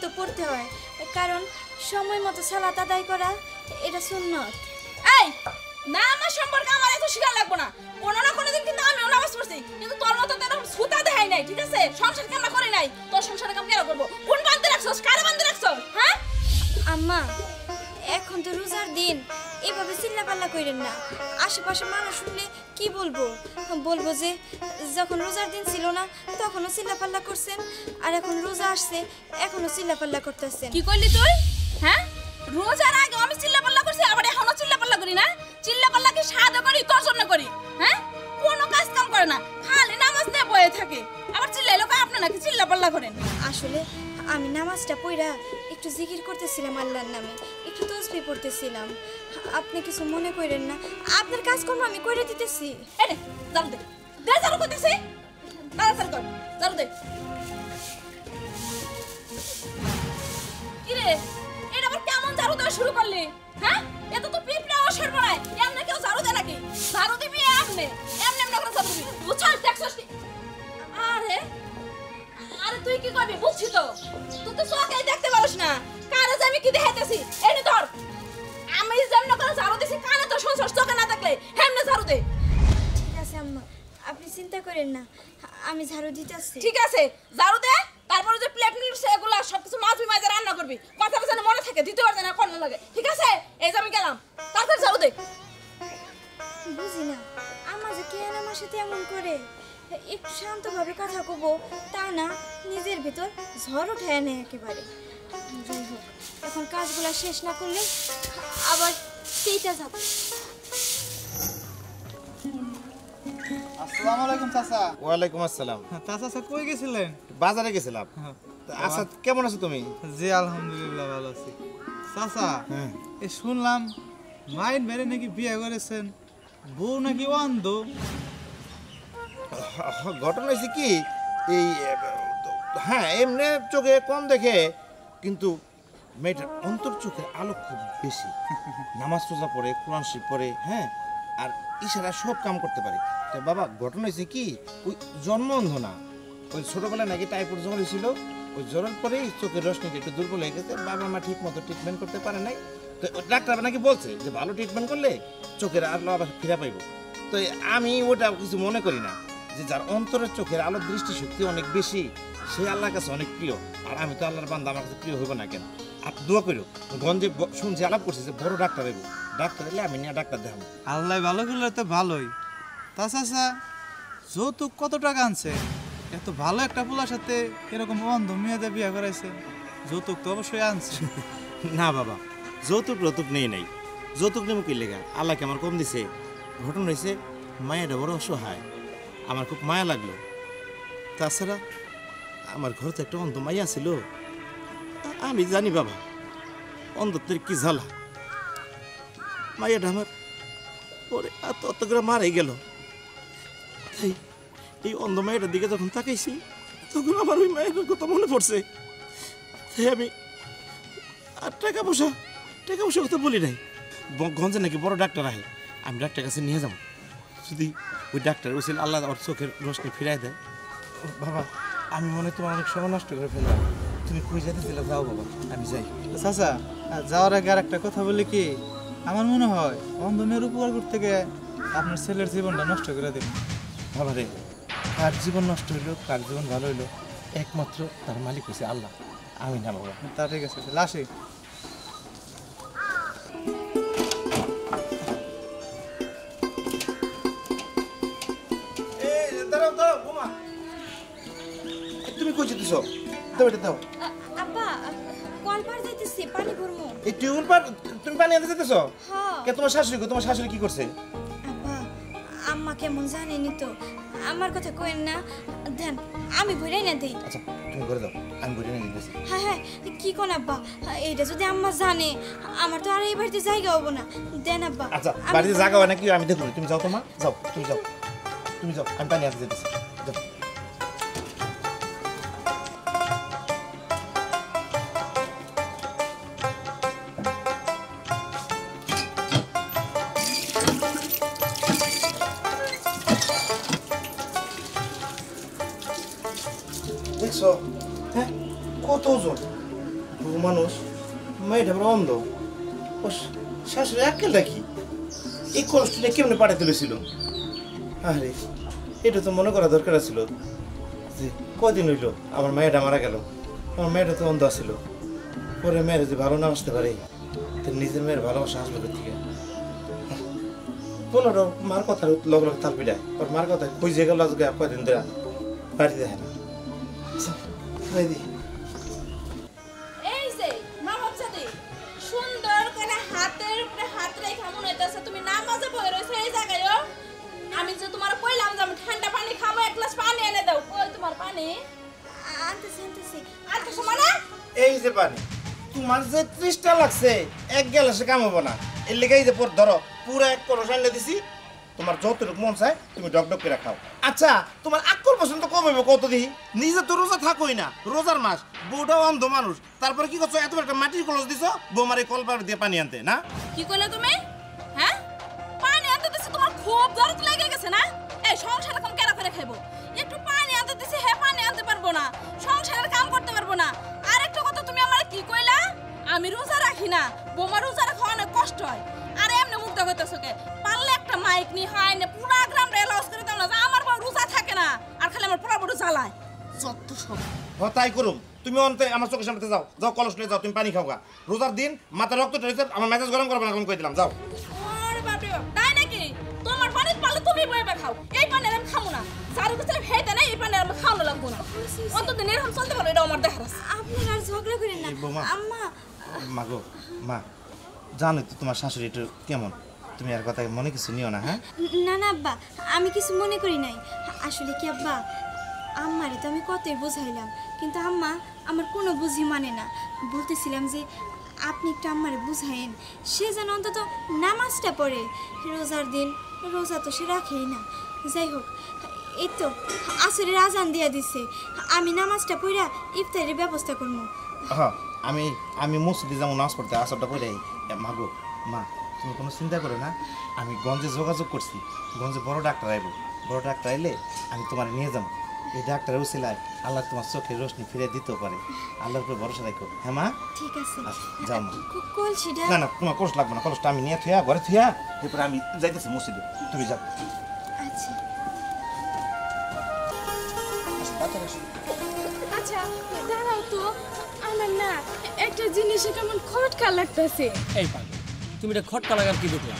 তো পড়তে হয়, কারণ সময় মতো সালাত আদায় করা এটা সুন্নত। এই নামাজ সম্পর্কে আমার এত শিকার লাগবো না, কোনো না কোনো দিন কিন্তু আমিও নামাজ পড়ছি, কিন্তু তোর মতো তো সুতা দেখাই নাই, ঠিক আছে? সংসার কেন করে নাই, তোর সংসারে কাম কেন করবো? কোন বান্ধে রাখছস, কারে বান্ধে রাখছস? হ্যাঁ আম্মা, এখন তো রোজার দিন, এভাবে চিল্লাপাল্লা কইরেন না। আশেপাশে মানুষ শুনলে কি বলবো? বলবো যে যখন রোজার দিন ছিল না তখনও চিল্লাপাল্লা করছেন, আর এখন রোজা আসছে এখনো চিল্লাপাল্লা করতেছেন। কি করলি তুই? হ্যাঁ, রোজার আগে আমি চিল্লাপাল্লা করছি, আবার এখনো চিল্লাপাল্লা করি না? চিল্লাপাল্লা কি সাহায্য করি, তোর জন্য করি? হ্যাঁ, কোনো কাজ কাম করে না, খালি নামাজ নিয়ে বয়ে থাকে, আবার চিল্লাইলো কয় আপনি নাকি চিল্লাপাল্লা করেন। আসলে আমি নামাজটা পড়া একটু জিকির করতেছিলাম আল্লাহর নামে, একটু তসবিহ পড়তেছিলাম। আপনি কিছু মনে করেন না, আপনার কাজকর্ম আমি করে দিতেছি। এই নে ঝাড়ু দে, দে ঝাড়ু করতেছি, তাড়াতাড়ি কর, ঝাড়ু দে। কি রে, এটা আবার কেমন ঝাড়ু দেওয়া শুরু করলি? হ্যাঁ, এটা তো পিঁপড়া অসার বানায়, এমনি কেউ ঝাড়ু দেয় নাকি? ঝাড়ু দিবি এমনি এমনি এমনি করে ঝাড়ু দিবি, বুঝছস? দেখছস কি? আরে আরে তুই কি করবি বুঝছি তো, তুই তো চোখেই দেখতে পারিস না কারে যে আমি কি দেখাইতেছি। এনে ধর, আমি যেমন করে ঝাড়ু দিছি কানে তো শুনছস, চোখে না দেখলে হেমনে ঝাড়ু দে। ঠিক আছে আম্মা, আপনি চিন্তা করেন না, আমি ঝাড়ু দিতেছি। ঠিক আছে, ঝাড়ু দে, তারপরে যে প্লেট নিস এগুলা সবকিছু মাছবি মাঝে রান্না করবি, কথাটা যেন মনে থাকে, দ্বিতীয়বার যেন কোন লাগে, ঠিক আছে? এই যে আমি গেলাম, তাড়াতাড়ি ঝাড়ু দে। বুঝি না আমার যে কেন আমার সাথে এমন করে, একটু শান্তভাবে কথা কব তা না, নিজের ভিতর ঝড় উঠায় নেয় একেবারে। যাই হোক, এখন কাজগুলো শেষ না করলে আবার সেইটা যাব। আসসালামু আলাইকুম চাচা। ওয়ালাইকুম আসসালাম। চাচা কই গেছিলেন? বাজারে গেছিলাম। আচ্ছা, কেমন আছো তুমি? জি আলহামদুলিল্লাহ ভালো আছি। চাচা, হ্যাঁ, এই শুনলাম মাইন মেরে নাকি বিয়ে করেছেন, বউ নাকি অন্ধ। ঘটনা হয়েছে কি, এই হ্যাঁ এমনি চোখে কম দেখে, কিন্তু মেয়েটার অন্তর চোখে আলো খুব বেশি। নামাজ রোজা পড়ে, কোরআন শরীফ পড়ে, হ্যাঁ, আর ইশারা সব কাম করতে পারে। তো বাবা, ঘটনা হয়েছে কি, ওই জন্ম অন্ধ না, ওই ছোটবেলায় নাকি টাইফয়েড জ্বর হয়েছিল, ওই জ্বরের পরেই চোখের রশ্মিটা একটু দুর্বল হয়ে গেছে, বাবা মা ঠিক মতো ট্রিটমেন্ট করতে পারে নাই। তো ডাক্তার নাকি বলছে যে ভালো ট্রিটমেন্ট করলে চোখের আলো আবার ফিরে পাইব। তো আমি ওটা কিছু মনে করি না, যে যার অন্তরের চোখের আলোর দৃষ্টিশক্তি অনেক বেশি, সে আল্লাহর কাছে অনেক প্রিয়। আর আমি তো আল্লাহর বান্দা, আমার কাছে প্রিয় হইব না কেন? আপনি দোয়া করো, গঞ্জে শুনছি আলাপ করছে যে বড় ডাক্তার হইব, ডাক্তার এলে আমি নিয়ে ডাক্তার দেখাবো। আল্লাহ ভালো করলে তো ভালোই। তা চাচা, যৌতুক কত টাকা আনছে? এত ভালো একটা পোলার সাথে এরকম অন্ধ মেয়েদের বিয়ে করাইছে, যৌতুক তো অবশ্যই আনছে। না বাবা, যৌতুক রৌতুক নেই নাই, যৌতুক নেবো কি লেগা? আল্লাহকে আমার কম দিছে। ঘটনা হয়েছে, মায়েরা বড় অসহায়, আমার খুব মায়া লাগলো। তাছাড়া আমার ঘরে তো একটা অন্ধ মাইয়া ছিল, আমি জানি বাবা অন্ধত্বের কি জ্বালা। মাইয়াটা আমার পরে অত করে মারাই গেল। তাই এই অন্ধ মায়ের দিকে যখন তাকাইছি, তখন আমার ওই মায়ের কথা মনে পড়ছে। তাই আমি আর টাকা পয়সা কথা বলি নাই। গঞ্জে নাকি বড় ডাক্তার আহে, আমি ডাক্তারের কাছে নিয়ে যাবো, যদি ওই ডাক্তার ওসিল আল্লাহ ওর চোখের রোশনি ফিরাই দেয়। বাবা, আমি মনে তোমার অনেক সময় নষ্ট করে ফেললাম, তুমি কই যেতে দিলে যাও বাবা, আমি যাই। চাচা, যাওয়ার আগে আর একটা কথা বলি কি, আমার মনে হয় অন্ধ মেয়ের উপকার করতে গিয়ে আপনার ছেলের জীবনটা নষ্ট করে দেবেন। বাবা রে, কার জীবন নষ্ট হইলো, কার জীবন ভালো হইলো, একমাত্র তার মালিক হয়েছে আল্লাহ, আমি না বাবা। তা ঠিক আছে, লাশে তুমি কই যেতেছো? দাও এটা দাও। আব্বা, কল পার যাইতেছি, পানি ভরমু। এই টিউবওয়েল পার তুমি পানি আনতে যেতেছো? হ্যাঁ। কে তোমার শাশুড়ি কি করছে? আব্বা, আম্মা কেমন জানেনি তো, আমার কথা কইেন না, দেন আমি ভরে না দেই। আচ্ছা, তুমি করে দাও, আমি বলে নিয়ে দিতেছি। হ্যাঁ হ্যাঁ, কি কোন আব্বা, এইটা যদি আম্মা জানে আমার তো আর এই বাড়িতে জায়গা হবো না। দেন আব্বা। আচ্ছা, বাড়িতে জায়গা হয় না কি আমি দেখব, তুমি যাও তো মা, যাও, তুমি যাও, আমি পানি আনতে যেতেছি, যাও। দেখছো, হ্যাঁ, কত ওজন, মানুষ মেয়েটা বড় অন্ধ ও শাশুড়ি একেলটা কি এই কষ্টটা কেমনে পাঠাতে পেরেছিল আরে এটা তো মনে করা দরকার ছিল যে কদিন হইল আমার মেয়েটা মারা গেল আমার মেয়েটা তো অন্ধ ছিল পরে মেয়ের যদি ভালো না আসতে পারে তো নিজের মেয়ের ভালোবাসা আসবে থেকে বলো মার কথা লগে লগে তাল পিড়ায় ওর মার কথা খুঁজে গেল আজকে কয়দিন ধরে বাড়ি দেখে না এই যে মা বাচ্চাদি সুন্দর করে হাতের উপরে হাত রেখে মনে হইতাছে তুমি নামাজে বসে রইছো এই জায়গায় আমি যে তোমার কইলাম যে আমি ঠান্ডা পানি খামো এক গ্লাস পানি এনে দাও কই তোমার পানি আনতেছি আনতেছো মানে এই যে পানি তোমার যে 30টা লাগছে এক গ্লাসে কাম হবো না এর লেগেই যে পর ধরো পুরো এক কলস আনলে দিছি তোমার যতটুকু মন চায় তুমি ডক ডক করে খাও আচ্ছা তোমার আকল পছন্দ কম হবে কত দিই নিজে তো রোজা থাকোই না রোজার মাস বউটাও অন্ধ মানুষ তারপরে কি করছো এত একটা মাটির কলস দিছো বৌমারে কলপার দিয়ে পানি আনতে না কি কইলে তুমি হ্যাঁ পানি আনতে দিছি তোমার খুব দরদ লেগে গেছে না এই সংসার এখন কেরা করে খাইবো একটু পানি আনতে দিছি হে পানি আনতে পারবো না সংসারের কাম করতে পারবো না আর একটা কথা তুমি আমার কি কইলা আমি রোজা রাখি না বৌমা রোজা রাখা অনেক কষ্ট হয় আর এমনি মুগ্ধ হইতেছো কে পারলে একটা মাইক নি হয় না পুরা গ্রামটা লস করে দাও না যে আমার বউ রোজা থাকে না আর খালি আমার পুরা বড় জ্বালায় যত সব তাই করুম তুমি অন্তে আমার চোখের সামনে যাও যাও কলস নিয়ে যাও তুমি পানি খাও গা রোজার দিন মাথা রক্ত ঢেলেছে আমার মেজাজ গরম করবে না আমি কই দিলাম যাও আরে বাপ রে বাপ তাই নাকি তোমার পানি পারলে তুমি বইবে খাও এই পানি আমি খাবো না সারু কিছু হেইতে না এই পানি আমি খাওয়া লাগবো না অন্তত এরকম চলতে পারো এটা আমার দেখার আছে আপনারা আর ঝগড়া করেন না বৌমা। আম্মা মা গো মা জানো তো তোমার শাশুড়ি একটু কেমন তুমি আর কথা মনে কিছু নিও না হ্যাঁ না না আব্বা আমি কিছু মনে করি নাই আসলে কি আব্বা আম্মারে তো আমি কতই বোঝাইলাম কিন্তু আম্মা আমার কোনো বুঝি মানে না বলতেছিলাম যে আপনি একটু আম্মারে বুঝাইন সে যেন অন্তত নামাজটা পড়ে রোজার দিন রোজা তো সে রাখেই না যাই হোক এই তো আসরের আজান দিয়া দিছে আমি নামাজটা পড়া ইফতারের ব্যবস্থা করবো হ্যাঁ আমি মসজিদে যেমন নামাজ পড়তে আসরটা করে মা গো মা তুমি কোনো চিন্তা করো না আমি গঞ্জে যোগাযোগ করছি গঞ্জে বড় ডাক্তার আইব বড় ডাক্তার আইলে আমি তোমার নিয়ে যাবো এই ডাক্তারের উসিলায় আল্লাহ তোমার চোখের রোশনি ফিরে দিতে পারে আল্লাহর উপরে ভরসা রাখো হ্যাঁ মা ঠিক আছে আচ্ছা, যাও মা কলসিটা না না তোমার কষ্ট লাগবে না কষ্টটা আমি নিয়ে থুয়া ঘরে থুয়া এরপরে আমি যাইতেছি মসজিদে তুমি যাও আচ্ছা আচ্ছা দাঁড়াও তো আমার না একটা জিনিসে কেমন খটকা লাগতেছে এই পাগল তুমি এটা খটকা লাগার কি দেখলাম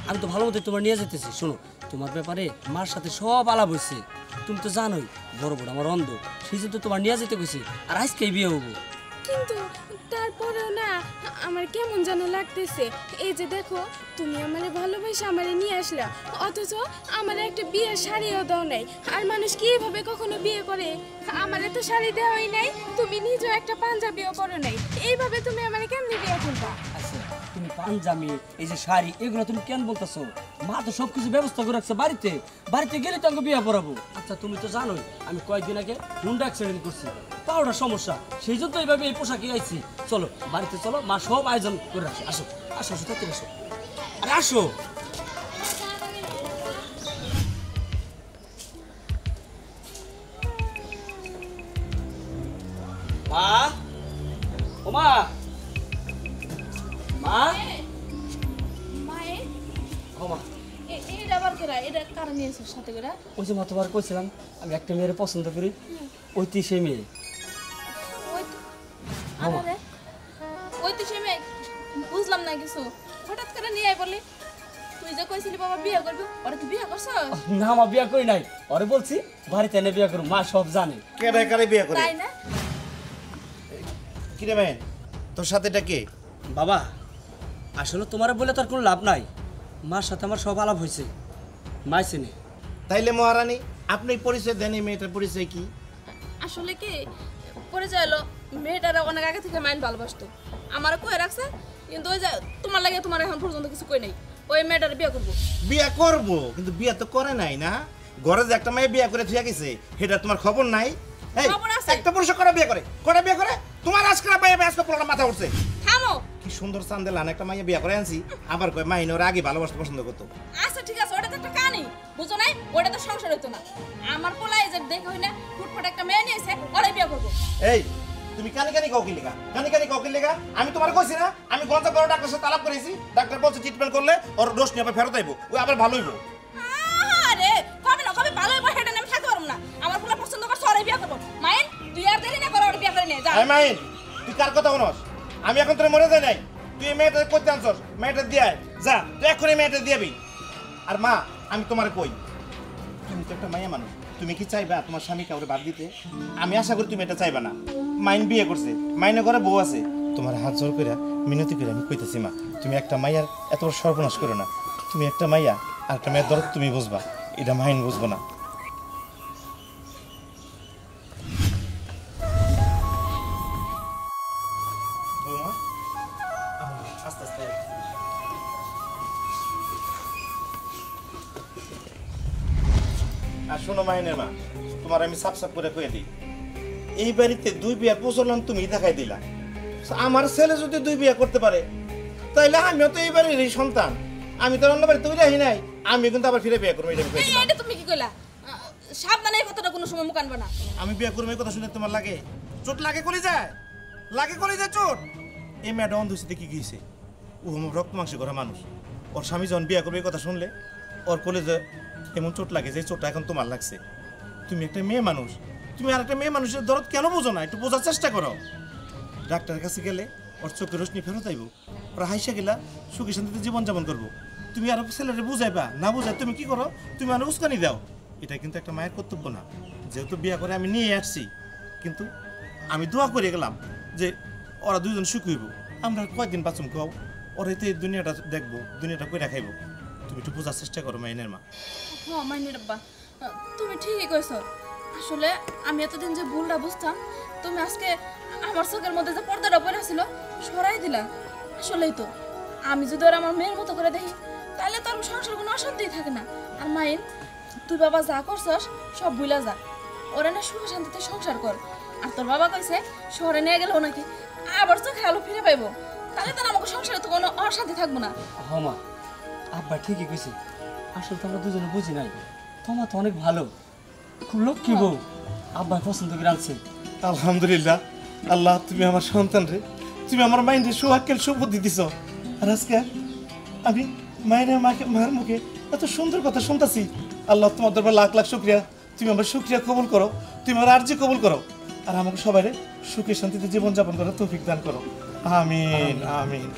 আমি তো ভালো মতো তোমার নিয়ে যেতেছি শোনো তোমার ব্যাপারে মার সাথে সব আলাপ হয়েছে তুমি তো জানোই বড় বড় আমার অন্ধ সেই জন্য তোমার নিয়ে যেতে গেছি আর আজকেই বিয়ে হবো কিন্তু তারপরেও না আমার কেমন যেন লাগতেছে এই যে দেখো তুমি আমারে ভালোবাসা আমারে নিয়ে আসলা অথচ আমার একটা বিয়ের শাড়িও দাও নাই আর মানুষ কিভাবে কখনো বিয়ে করে আমারে তো শাড়ি দেওয়াই নাই তুমি নিজেও একটা পাঞ্জাবিও পরো নাই এইভাবে তুমি আমারে কেমনে বিয়ে করবা আচ্ছা তুমি পাঞ্জাবি এই যে শাড়ি এগুলো তুমি কেন বলতেছো মা তো সব কিছু ব্যবস্থা করে রাখছে বাড়িতে বাড়িতে গেলে তো আমাকে বিয়ে পড়াবো আচ্ছা তুমি তো জানোই আমি কয়েকদিন আগে হুন্ডা অ্যাক্সিডেন্ট করছি পাওয়াটা সমস্যা সেই জন্য এইভাবে এই পোশাকে আইছি চলো বাড়িতে চলো মা সব আয়োজন করে রাখছে আসো আসো আসো তাড়াতাড়ি আসো আরে আসো মা ও মা মা মায়ে ও মা এটা আবার কেরা এটা কার নিয়েছো সাথে করে ওই যে মাতবার কইছিলাম আমি একটা মেয়ের পছন্দ করি ওই তো সেই মেয়ে ওই তো আরে ওই তো সে মেয়ে বুঝলাম না কিছু হঠাৎ করে নিয়ে আই বলি তুই যে কইছিলি বাবা বিয়ে করবি ওরা কি বিয়ে করছ না মা বিয়া করি নাই ওরে বলছি বাড়িতে এনে বিয়া করবো মা সব জানে কেডা কারে বিয়ে করে তাই না কি রে ভাই তোর সাথে এটা কে বাবা আসলে তোমার বলে তো আর কোনো লাভ নাই মার সাথে আমার সব আলাপ হয়েছে মাই চিনে তাইলে মহারানী আপনি পরিচয় দেন এই মেয়েটার পরিচয় কি আসলে কি পরে যাইলো মেয়েটারা অনেক আগে থেকে মাইন্ড ভালোবাসতো আমারও কয়ে রাখছে কিন্তু ওই যে তোমার লাগে তোমার এখন পর্যন্ত কিছু কই নাই ওই মেয়েটারে বিয়ে করবো বিয়ে করব কিন্তু বিয়ে তো করে নাই না ঘরে যে একটা মেয়ে বিয়ে করে থুয়া গেছে সেটা তোমার খবর নাই এই খবর আছে। একটা পুরুষ করে বিয়ে করে তোমার আজকে পাইয়া আজকে পোলাটা মাথা উঠছে থামো কি সুন্দর চান্দেলান একটা মাইয়া বিয়ে করে আনছি আবার কয় মাইন ওর আগে ভালোবাসতে পছন্দ করতো আচ্ছা ঠিক আছে ওটা তো একটা কাহিনী বুঝো নাই ওটা তো সংসার হইতো না আমার পোলাই যে দেখে হই না ফুটফুট একটা মেয়ে নিয়েছে ওরাই বিয়ে করবো এই তুমি কানি কানি কাউকে লেগা কানি কানি কাউকে লেগা আমি তোমার কইছি না আমি গঞ্জা বড় ডাক্তারের সাথে আলাপ করেছি ডাক্তার বলছে ট্রিটমেন্ট করলে ওর ডোজ নিয়ে আবার ফেরত আইবো ওই আবার ভালো হইবো আরে কবে না কবে ভালো হইবো হেডে আমি থাকতে পারবো না আমার পুরো পছন্দ করে সরে বিয়া করবো মাইন তুই আর দেরি না করে ওর বিয়া করে নে যা আই মাইন তুই কার কথা শুনস আমি এখন তোর মরে যাই নাই তুই এই মেয়েটা করতে আনছস মেয়েটা দিয়ে আয় যা তুই এখন এই মেয়েটা দিয়াবি আর মা আমি তোমারে কই তুমি তো একটা মাইয়া মানুষ তুমি কি চাইবা তোমার স্বামী কাউরে বাদ দিতে আমি আশা করি তুমি এটা চাইবা না মাইন বিয়ে করছে মাইনে ঘরে বউ আছে তোমার হাত জোর করে মিনতি করে আমি কইতেছি মা তুমি একটা মাইয়ার এত বড় সর্বনাশ করো না তুমি একটা মাইয়া আর একটা মেয়ের দরদ তুমি বুঝবা এটা মাইন বুঝবো না বৌমা, আস্তে আস্তে আর শোনো মাইনের মা তোমার আমি সাপ সাপ করে কয়ে দিই এই বাড়িতে 2 বিয়ার প্রচলন তুমি দেখাই দিলা আমার ছেলে যদি 2 বিয়া করতে পারে তাইলে আমিও তো এই বাড়ির সন্তান আমি তো অন্য বাড়িতে তৈরি আহি নাই আমি কিন্তু আবার ফিরে বিয়া করবো এটা আমি কই দিলাম। এটা তুমি কি কইলা সাবধানে এই কথাটা কোনো সময় মুখ আনবে না আমি বিয়া করবো এই কথা শুনে তোমার লাগে চোট লাগে করে যায় চোট এই ম্যাডাম অন্ধুসিতে কি গিয়েছে ও আমার রক্ত মাংস করা মানুষ ওর স্বামী যখন বিয়া করবে এই কথা শুনলে ওর কলেজে এমন চোট লাগে যে চোটটা এখন তোমার লাগছে তুমি একটা মেয়ে মানুষ তুমি আর একটা মেয়ে মানুষের দরদ কেন বোঝো না একটু বোঝার চেষ্টা করো ডাক্তারের কাছে গেলে ওর চোখের রোশনি ফেরত আইব ওরা হাইসা গেলা সুখী শান্তিতে জীবনযাপন করবো তুমি আর ছেলেরে বুঝাইবা না বুঝাই তুমি কি করো তুমি আর উস্কানি দাও এটা কিন্তু একটা মায়ের কর্তব্য না যেহেতু বিয়া করে আমি নিয়ে আসছি কিন্তু আমি দোয়া করে গেলাম যে ওরা দুজন সুখী হইব আমরা কয়েকদিন বাঁচুম খাও ওরা এই দুনিয়াটা দেখবো দুনিয়াটা কইরা খাইব তুমি একটু বোঝার চেষ্টা করো মাইনের মা হ্যাঁ মাইনের আব্বা তুমি ঠিকই কইছো আসলে আমি এতদিন যে ভুলটা বুঝতাম তুমি আজকে আমার চোখের মধ্যে যে পর্দাটা পড়ে ছিল সরাই দিলা আসলেই তো আমি যদি ওরা আমার মেয়ের মতো করে দেখি তাহলে তো আর সংসার কোনো অশান্তিই থাকে না আর মাইন তুই বাবা যা করছস সব ভুলা যা ওরা না সুখ শান্তিতে সংসার কর আর তোর বাবা কইছে শহরে নিয়ে গেলেও নাকি আবার চোখে আলো ফিরে পাইবো তাহলে তো আমাকে সংসারে তো কোনো অশান্তি থাকবো না হমা আব্বা ঠিকই কইছে আসলে তো আমরা দুজনে বুঝি নাই তোমার তো অনেক ভালো খুব লক্ষ্মী বউ আব্বা পছন্দ করে আনছে আলহামদুলিল্লাহ আল্লাহ তুমি আমার সন্তান রে তুমি আমার মাইন্ডে সুহাক্কেল সুবুদ্ধি দিছ আর আজকে আমি মায়ের মার মুখে এত সুন্দর কথা শুনতাছি আল্লাহ তোমার দরবার লাখ লাখ শুকরিয়া তুমি আমার শুকরিয়া কবুল করো তুমি আমার আরজি কবুল করো আর আমাকে সবাই সুখে শান্তিতে জীবনযাপন করার তৌফিক দান করো আমিন আমিন